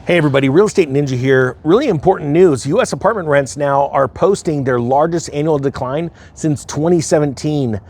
Hey everybody, Real Estate Ninja here. Really important news. U.S. apartment rents now are posting their largest annual decline since 2017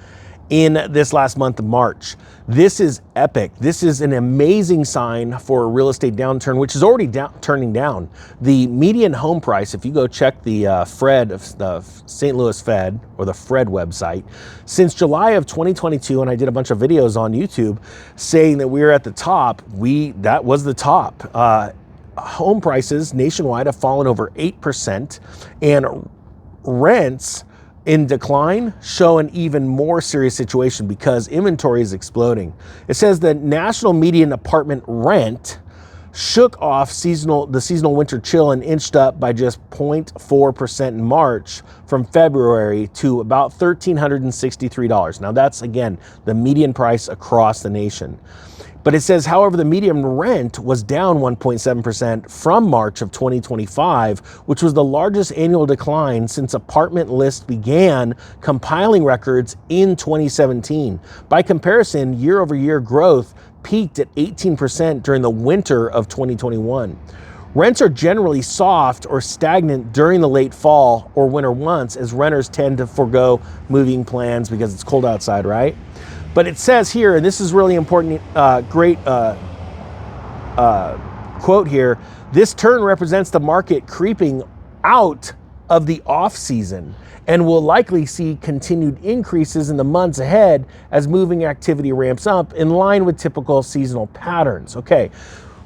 in this last month of March. This is epic. This is an amazing sign for a real estate downturn, which is already turning down. The median home price, if you go check the the St. Louis Fed or the Fred website, since July of 2022, and I did a bunch of videos on YouTube saying that we were at the top, that was the top. Home prices nationwide have fallen over 8%, and rents in decline show an even more serious situation because inventory is exploding. It says that national median apartment rent shook off the seasonal winter chill and inched up by just 0.4% in March from February to about $1,363. Now that's, again, the median price across the nation. But it says, however, the median rent was down 1.7% from March of 2025, which was the largest annual decline since Apartment List began compiling records in 2017. By comparison, year-over-year growth peaked at 18% during the winter of 2021. Rents are generally soft or stagnant during the late fall or winter months, as renters tend to forego moving plans because it's cold outside, right? But it says here, and this is really important, great quote here, this turn represents the market creeping out of the off season and will likely see continued increases in the months ahead as moving activity ramps up in line with typical seasonal patterns. Okay,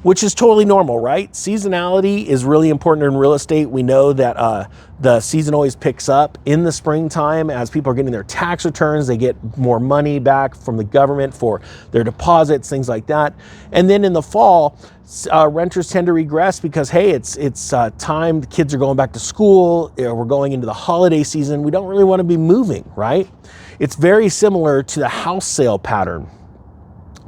which is totally normal, right? Seasonality is really important in real estate. We know that the season always picks up in the springtime as people are getting their tax returns. They get more money back from the government for their deposits, things like that. And then in the fall, renters tend to regress because, hey, it's time. The kids are going back to school. We're going into the holiday season. We don't really want to be moving, right? It's very similar to the house sale pattern.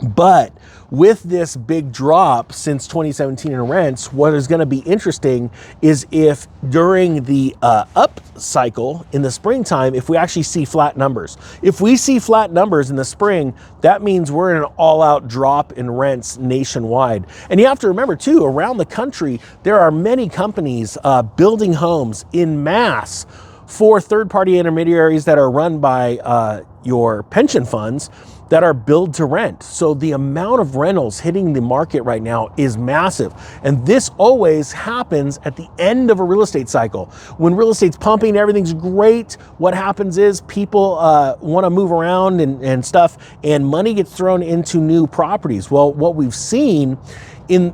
But with this big drop since 2017 in rents, what is going to be interesting is if during the up cycle in the springtime, if we actually see flat numbers. If we see flat numbers in the spring, that means we're in an all-out drop in rents nationwide. And you have to remember too, around the country, there are many companies building homes in mass for third-party intermediaries that are run by your pension funds that are build to rent. So the amount of rentals hitting the market right now is massive. And this always happens at the end of a real estate cycle. When real estate's pumping, everything's great, what happens is people want to move around and stuff, and money gets thrown into new properties. Well, what we've seen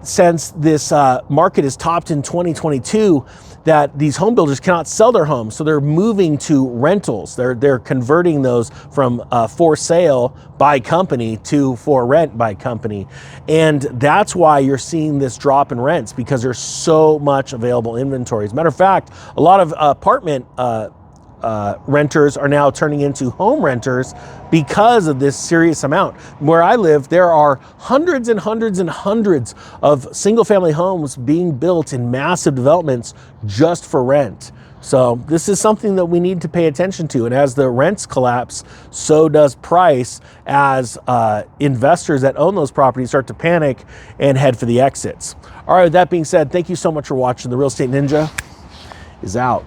since this market is topped in 2022, that these home builders cannot sell their homes, so they're moving to rentals. They're converting those from for sale by company to for rent by company, and that's why you're seeing this drop in rents, because there's so much available inventory. As a matter of fact, a lot of apartment renters are now turning into home renters because of this serious amount. Where I live, there are hundreds and hundreds and hundreds of single family homes being built in massive developments just for rent. So this is something that we need to pay attention to. And as the rents collapse, so does price, as investors that own those properties start to panic and head for the exits. All right, with that being said, thank you so much for watching. The Real Estate Ninja is out.